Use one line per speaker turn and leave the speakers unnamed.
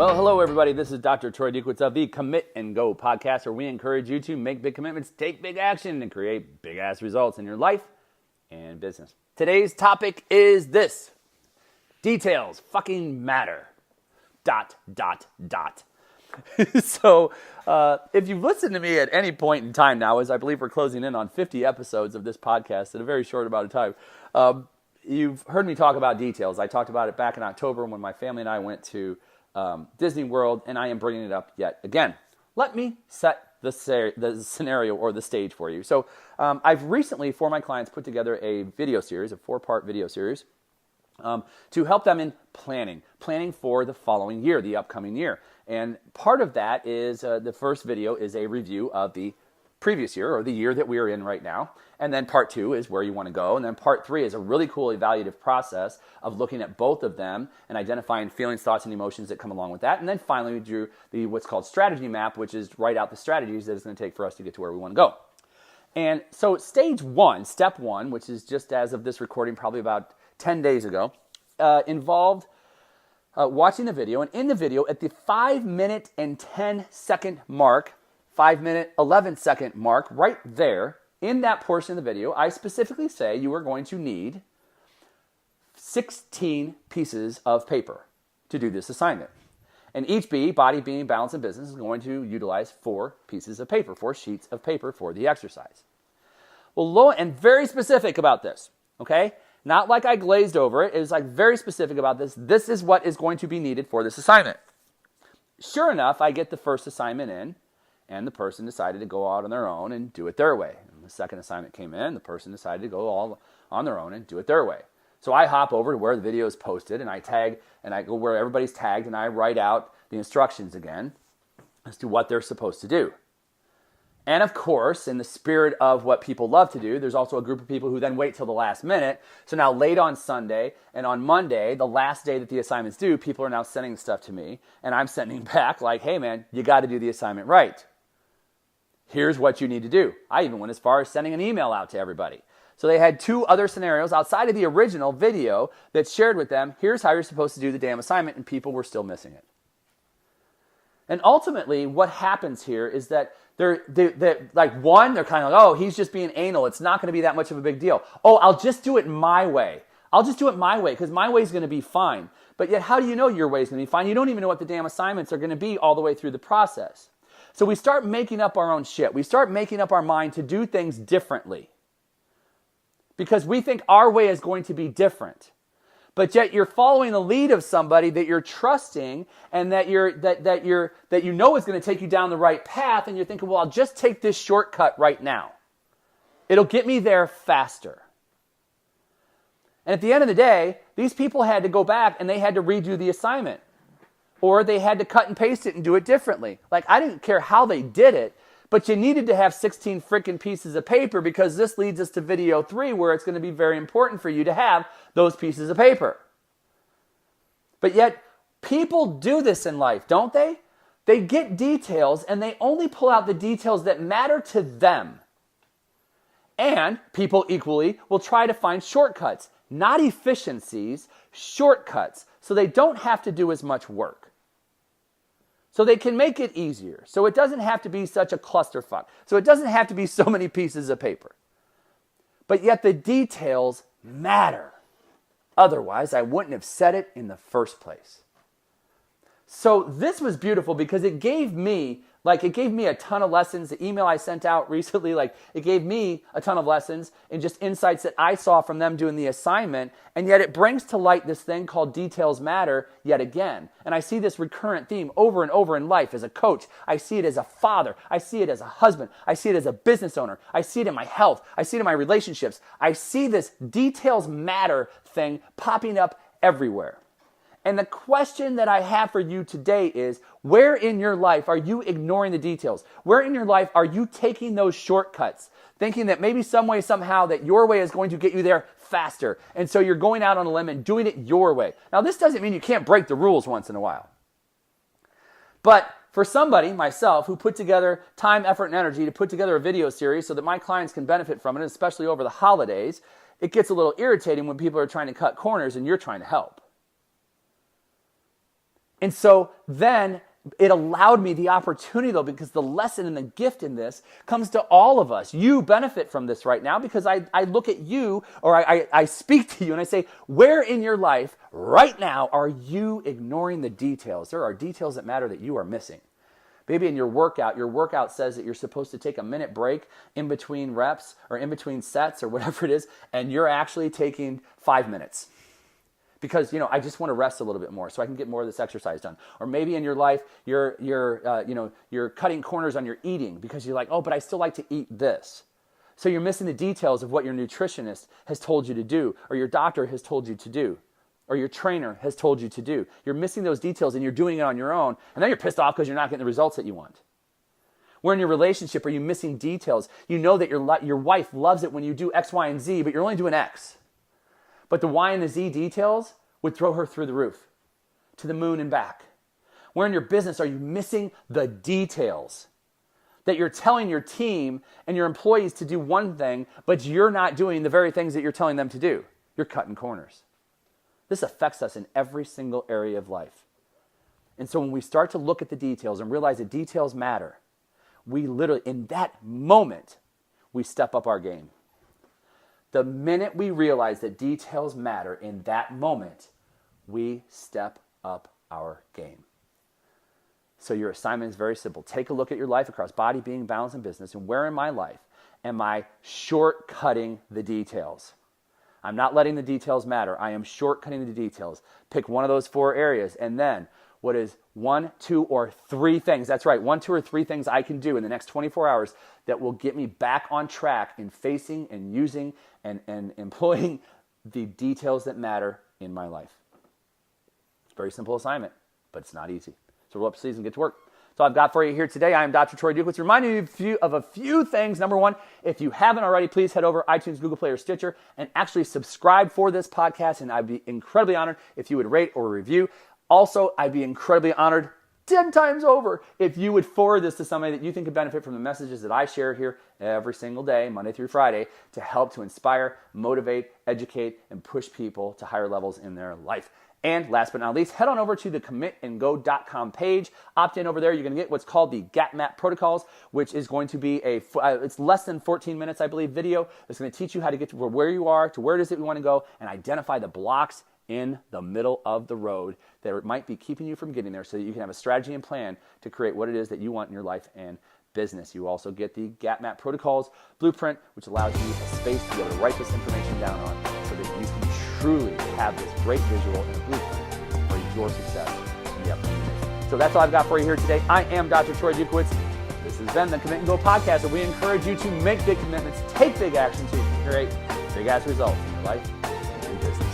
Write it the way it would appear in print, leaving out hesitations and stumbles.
Well, hello, everybody. This is Dr. Troy Dukowitz of the Commit and Go podcast, where we encourage you to make big commitments, take big action, and create big-ass results in your life and business. Today's topic is this. Details fucking matter. ... So, if you've listened to me at any point in time now, as I believe we're closing in on 50 episodes of this podcast in a very short amount of time, you've heard me talk about details. I talked about it back in October when my family and I went to Disney World, and I am bringing it up yet again. Let me set the scenario or the stage for you. So I've recently, for my clients, put together a video series, a 4-part video series, to help them in planning for the following year, the upcoming year. And part of that is the first video is a review of the previous year, or the year that we are in right now. And then part 2 is where you want to go. And then part 3 is a really cool evaluative process of looking at both of them and identifying feelings, thoughts, and emotions that come along with that. And then finally, we drew the what's called strategy map, which is write out the strategies that it's going to take for us to get to where we want to go. And so step one, which is just as of this recording, probably about 10 days ago, involved watching the video. And in the video, at the 5-minute and 10-second mark, 5-minute, 11-second mark, right there, in that portion of the video, I specifically say you are going to need 16 pieces of paper to do this assignment. And each B, body, being, balance, and business, is going to utilize 4 pieces of paper, 4 sheets of paper for the exercise. Well, and very specific about this, okay? Not like I glazed over it. It was like very specific about this. This is what is going to be needed for this assignment. Sure enough, I get the first assignment in, and the person decided to go out on their own and do it their way. And the second assignment came in, the person decided to go all on their own and do it their way. So I hop over to where the video is posted, and I tag, and I go where everybody's tagged, and I write out the instructions again as to what they're supposed to do. And of course, in the spirit of what people love to do, there's also a group of people who then wait till the last minute. So now late on Sunday and on Monday, the last day that the assignment's due, people are now sending stuff to me, and I'm sending back like, hey man, you got to do the assignment right. Here's what you need to do. I even went as far as sending an email out to everybody. So they had 2 other scenarios outside of the original video that shared with them, here's how you're supposed to do the damn assignment, and people were still missing it. And ultimately, what happens here is that they're kind of like, oh, he's just being anal. It's not going to be that much of a big deal. Oh, I'll just do it my way. I'll just do it my way because my way is going to be fine. But yet, how do you know your way is going to be fine? You don't even know what the damn assignments are going to be all the way through the process. So we start making up our own shit. We start making up our mind to do things differently because we think our way is going to be different. But yet you're following the lead of somebody that you're trusting and that you know is going to take you down the right path, and you're thinking, well, I'll just take this shortcut right now. It'll get me there faster. And at the end of the day, these people had to go back and they had to redo the assignment. Or they had to cut and paste it and do it differently. Like, I didn't care how they did it, but you needed to have 16 freaking pieces of paper because this leads us to video 3 where it's going to be very important for you to have those pieces of paper. But yet, people do this in life, don't they? They get details and they only pull out the details that matter to them. And people equally will try to find shortcuts, not efficiencies, shortcuts, so they don't have to do as much work. So they can make it easier. So it doesn't have to be such a clusterfuck. So it doesn't have to be so many pieces of paper. But yet the details matter. Otherwise, I wouldn't have said it in the first place. So this was beautiful because it gave me a ton of lessons. The email I sent out recently, it gave me a ton of lessons and just insights that I saw from them doing the assignment. And yet it brings to light this thing called details matter yet again. And I see this recurrent theme over and over in life as a coach. I see it as a father. I see it as a husband. I see it as a business owner. I see it in my health. I see it in my relationships. I see this details matter thing popping up everywhere. And the question that I have for you today is, where in your life are you ignoring the details? Where in your life are you taking those shortcuts, thinking that maybe some way, somehow, that your way is going to get you there faster? And so you're going out on a limb and doing it your way. Now, this doesn't mean you can't break the rules once in a while. But for somebody, myself, who put together time, effort, and energy to put together a video series so that my clients can benefit from it, especially over the holidays, it gets a little irritating when people are trying to cut corners and you're trying to help. And so then it allowed me the opportunity, though, because the lesson and the gift in this comes to all of us. You benefit from this right now because I look at you, or I speak to you and I say, where in your life right now are you ignoring the details? There are details that matter that you are missing. Maybe in your workout says that you're supposed to take a minute break in between reps or in between sets or whatever it is, and you're actually taking 5 minutes. Because, I just want to rest a little bit more so I can get more of this exercise done. Or maybe in your life, you're cutting corners on your eating because you're like, oh, but I still like to eat this. So you're missing the details of what your nutritionist has told you to do, or your doctor has told you to do, or your trainer has told you to do. You're missing those details and you're doing it on your own, and then you're pissed off because you're not getting the results that you want. Where in your relationship are you missing details? You know that your wife loves it when you do X, Y, and Z, but you're only doing X. But the Y and the Z details would throw her through the roof, to the moon and back. Where in your business are you missing the details? That you're telling your team and your employees to do one thing, but you're not doing the very things that you're telling them to do. You're cutting corners. This affects us in every single area of life. And so when we start to look at the details and realize that details matter, we literally, in that moment, we step up our game. The minute we realize that details matter, in that moment, we step up our game. So your assignment is very simple. Take a look at your life across body, being, balance, and business, and where in my life am I shortcutting the details? I'm not letting the details matter. I am shortcutting the details. Pick one of those 4 areas, and then what is 1, 2, or 3 things, that's right, 1, 2, or 3 things I can do in the next 24 hours that will get me back on track in facing and using and employing the details that matter in my life. It's a very simple assignment, but it's not easy. So roll up sleeves and get to work. That's all I've got for you here today. I am Dr. Troy Dukowitz, reminding you of a few things. Number 1, if you haven't already, please head over iTunes, Google Play, or Stitcher and actually subscribe for this podcast, and I'd be incredibly honored if you would rate or review. Also, I'd be incredibly honored 10 times over if you would forward this to somebody that you think could benefit from the messages that I share here every single day, Monday through Friday, to help to inspire, motivate, educate, and push people to higher levels in their life. And last but not least, head on over to the commitandgo.com page. Opt in over there. You're going to get what's called the Gap Map Protocols, which is going to be it's less than 14 minutes, I believe, video. It's going to teach you how to get to where you are, to where it is that you want to go, and identify the blocks in the middle of the road that might be keeping you from getting there, so that you can have a strategy and plan to create what it is that you want in your life and business. You also get the Gap Map Protocols Blueprint, which allows you a space to be able to write this information down on so that you can truly have this great visual and a blueprint for your success in the upcoming days. So that's all I've got for you here today. I am Dr. Troy Dukowitz. This has been the Commit and Go podcast, where we encourage you to make big commitments, take big action so you can create big ass results in your life and your business.